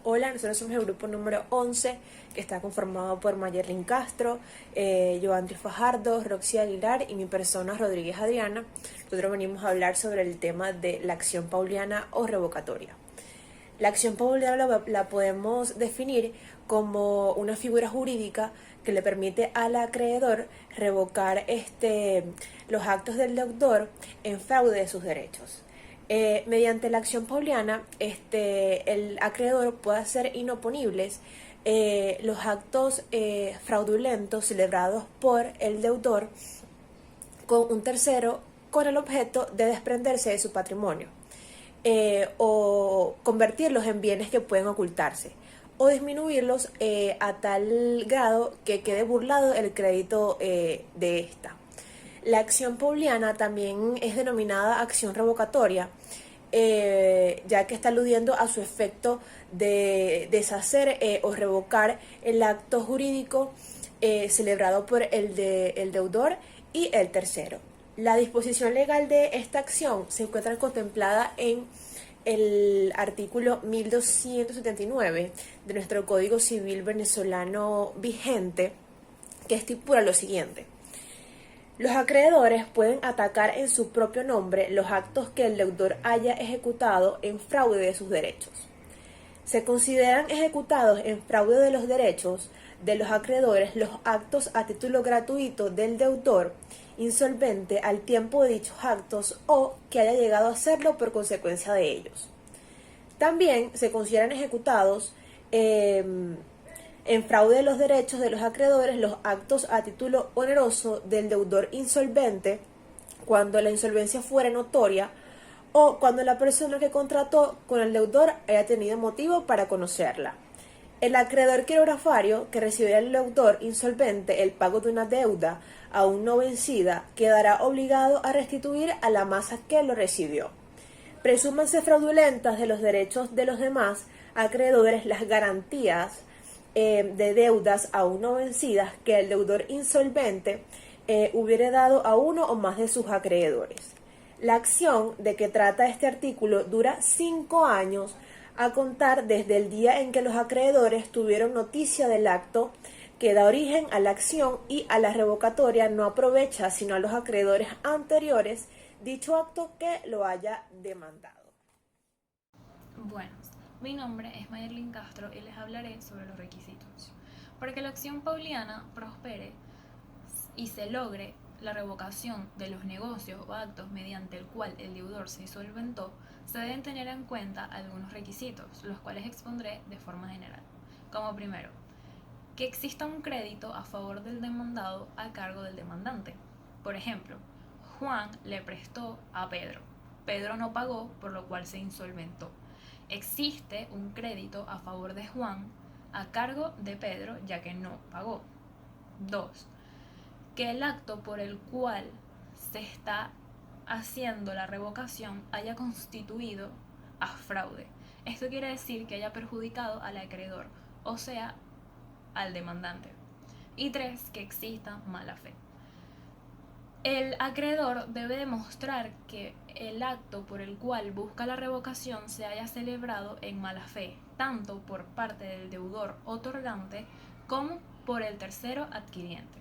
Hola, nosotros somos el grupo número 11, que está conformado por Mayerlin Castro, Joandri Fajardo, Roxy Aguilar y mi persona Rodríguez Adriana. Nosotros venimos a hablar sobre el tema de la acción pauliana o revocatoria. La acción pauliana la podemos definir como una figura jurídica que le permite al acreedor revocar los actos del deudor en fraude de sus derechos. Mediante la acción pauliana, el acreedor puede hacer inoponibles los actos fraudulentos celebrados por el deudor con un tercero con el objeto de desprenderse de su patrimonio o convertirlos en bienes que pueden ocultarse o disminuirlos a tal grado que quede burlado el crédito de esta. La acción pauliana también es denominada acción revocatoria, ya que está aludiendo a su efecto de deshacer o revocar el acto jurídico celebrado por el deudor y el tercero. La disposición legal de esta acción se encuentra contemplada en el artículo 1279 de nuestro Código Civil venezolano vigente, que estipula lo siguiente: los acreedores pueden atacar en su propio nombre los actos que el deudor haya ejecutado en fraude de sus derechos. Se consideran ejecutados en fraude de los derechos de los acreedores los actos a título gratuito del deudor insolvente al tiempo de dichos actos o que haya llegado a hacerlo por consecuencia de ellos. También se consideran ejecutados en fraude de los derechos de los acreedores los actos a título oneroso del deudor insolvente cuando la insolvencia fuera notoria o cuando la persona que contrató con el deudor haya tenido motivo para conocerla. El acreedor quirografario que recibiera del deudor insolvente el pago de una deuda aún no vencida quedará obligado a restituir a la masa que lo recibió. Presúmanse fraudulentas de los derechos de los demás acreedores las garantías de deudas aún no vencidas que el deudor insolvente hubiere dado a uno o más de sus acreedores. La acción de que trata este artículo dura 5 años a contar desde el día en que los acreedores tuvieron noticia del acto que da origen a la acción, y a la revocatoria no aprovecha sino a los acreedores anteriores dicho acto que lo haya demandado. Buenas, mi nombre es Mayerlin Castro y les hablaré sobre los requisitos. Para que la acción pauliana prospere y se logre la revocación de los negocios o actos mediante el cual el deudor se insolventó, se deben tener en cuenta algunos requisitos, los cuales expondré de forma general. Como primero, que exista un crédito a favor del demandado a cargo del demandante. Por ejemplo, Juan le prestó a Pedro. Pedro no pagó, por lo cual se insolventó. Existe un crédito a favor de Juan a cargo de Pedro, ya que no pagó. 2. Que el acto por el cual se está haciendo la revocación haya constituido a fraude. Esto quiere decir que haya perjudicado al acreedor, o sea, al demandante. Y 3. Que exista mala fe. El acreedor debe demostrar que el acto por el cual busca la revocación se haya celebrado en mala fe, tanto por parte del deudor otorgante como por el tercero adquiriente.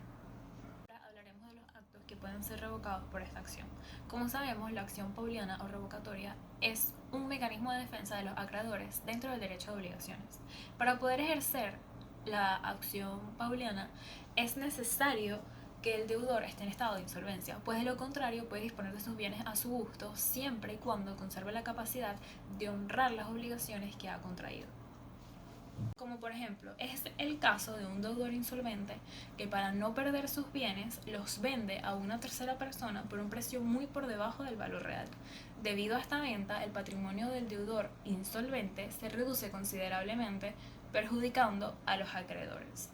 Ahora hablaremos de los actos que pueden ser revocados por esta acción. Como sabemos, la acción pauliana o revocatoria es un mecanismo de defensa de los acreedores dentro del derecho de obligaciones. Para poder ejercer la acción pauliana es necesario que el deudor esté en estado de insolvencia, pues de lo contrario puede disponer de sus bienes a su gusto siempre y cuando conserve la capacidad de honrar las obligaciones que ha contraído. Como por ejemplo, es el caso de un deudor insolvente que para no perder sus bienes los vende a una tercera persona por un precio muy por debajo del valor real. Debido a esta venta, el patrimonio del deudor insolvente se reduce considerablemente, perjudicando a los acreedores.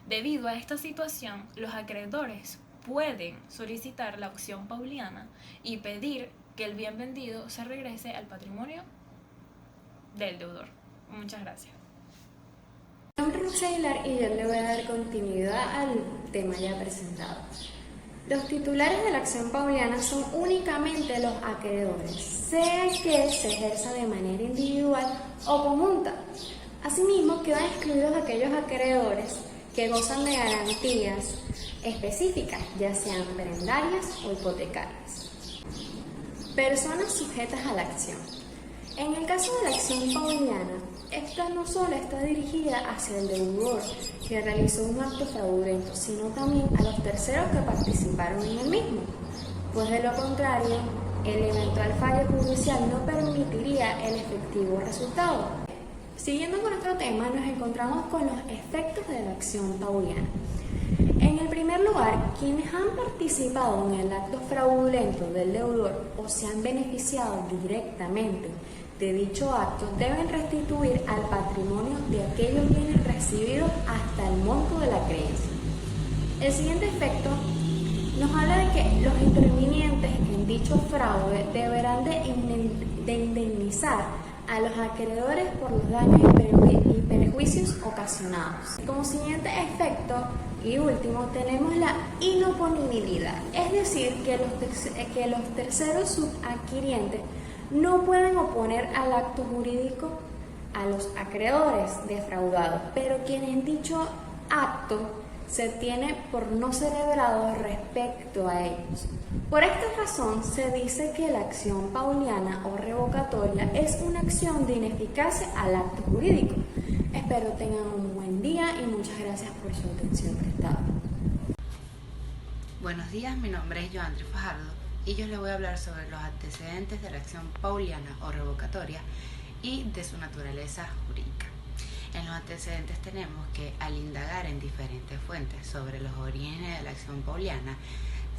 Debido a esta situación, los acreedores pueden solicitar la acción pauliana y pedir que el bien vendido se regrese al patrimonio del deudor. Muchas gracias. Mi nombre es Roxy Aguilar y yo le voy a dar continuidad al tema ya presentado. Los titulares de la acción pauliana son únicamente los acreedores, sea que se ejerza de manera individual o conjunta. Asimismo, quedan excluidos aquellos acreedores que gozan de garantías específicas, ya sean prendarias o hipotecarias. Personas sujetas a la acción. En el caso de la acción pauliana, esta no solo está dirigida hacia el deudor que realizó un acto fraudulento, sino también a los terceros que participaron en el mismo, pues de lo contrario, el eventual fallo judicial no permitiría el efectivo resultado. Siguiendo con nuestro tema, nos encontramos con los efectos de la acción pauliana. En el primer lugar, quienes han participado en el acto fraudulento del deudor o se han beneficiado directamente de dicho acto deben restituir al patrimonio de aquellos bienes recibidos hasta el monto de la creencia. El siguiente efecto nos habla de que los intervinientes en dicho fraude deberán de indemnizar a los acreedores por los daños y perjuicios ocasionados. Como siguiente efecto y último tenemos la inoponibilidad, es decir, que los terceros subadquirientes no pueden oponer al acto jurídico a los acreedores defraudados, pero quien en dicho acto se tiene por no celebrado respecto a ellos. Por esta razón se dice que la acción pauliana o revocatoria es una acción de ineficacia al acto jurídico. Espero tengan un buen día y muchas gracias por su atención prestada. Buenos días, mi nombre es Joandri Fajardo y yo les voy a hablar sobre los antecedentes de la acción pauliana o revocatoria y de su naturaleza jurídica. En los antecedentes tenemos que al indagar en diferentes fuentes sobre los orígenes de la acción pauliana,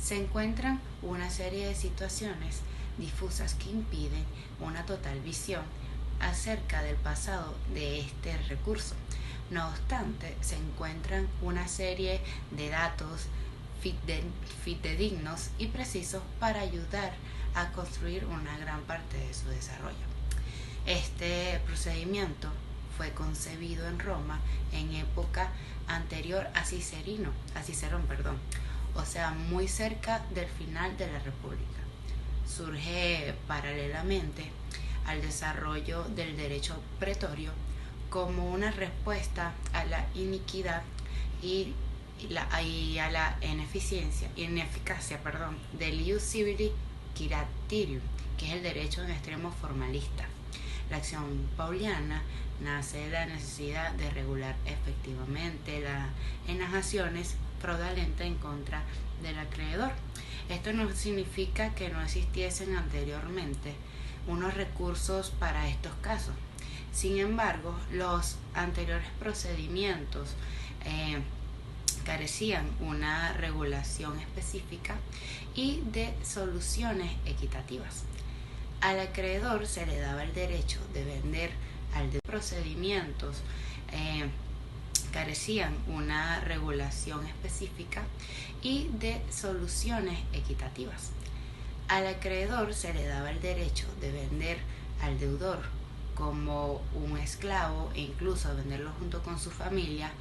se encuentran una serie de situaciones difusas que impiden una total visión acerca del pasado de este recurso. No obstante, se encuentran una serie de datos fidedignos y precisos para ayudar a construir una gran parte de su desarrollo. Este procedimiento fue concebido en Roma en época anterior a Cicerón, o sea, muy cerca del final de la República. Surge paralelamente al desarrollo del derecho pretorio como una respuesta a la iniquidad y a la ineficacia del ius civili curatirium, que es el derecho en extremo formalista. La acción pauliana nace de la necesidad de regular efectivamente las enajenaciones fraudulentas en contra del acreedor. Esto no significa que no existiesen anteriormente unos recursos para estos casos. Sin embargo, los anteriores procedimientos carecían una regulación específica y de soluciones equitativas. Al acreedor se le daba el derecho de vender procedimientos carecían una regulación específica y de soluciones equitativas. Al acreedor se le daba el derecho de vender al deudor como un esclavo e incluso venderlo junto con su familia,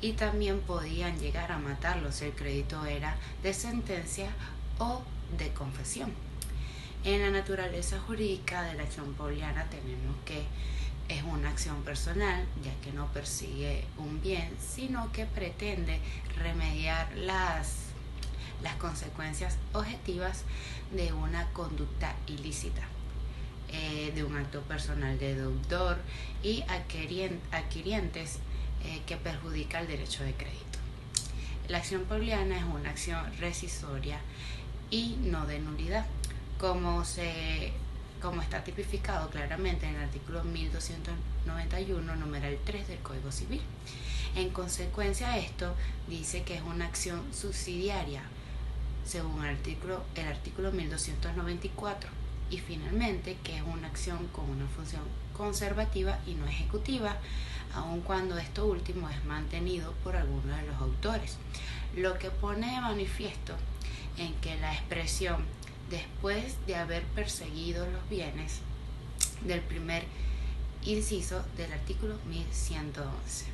y también podían llegar a matarlo si el crédito era de sentencia o de confesión. En la naturaleza jurídica de la acción pauliana tenemos que es una acción personal, ya que no persigue un bien, sino que pretende remediar las consecuencias objetivas de una conducta ilícita, de un acto personal de deudor y adquirientes que perjudica el derecho de crédito. La acción pauliana es una acción rescissoria y no de nulidad, como está tipificado claramente en el artículo 1291, numeral 3 del Código Civil. En consecuencia, esto dice que es una acción subsidiaria, según el artículo 1294, y finalmente que es una acción con una función conservativa y no ejecutiva, aun cuando esto último es mantenido por algunos de los autores, lo que pone de manifiesto en que la expresión después de haber perseguido los bienes del primer inciso del artículo 1111.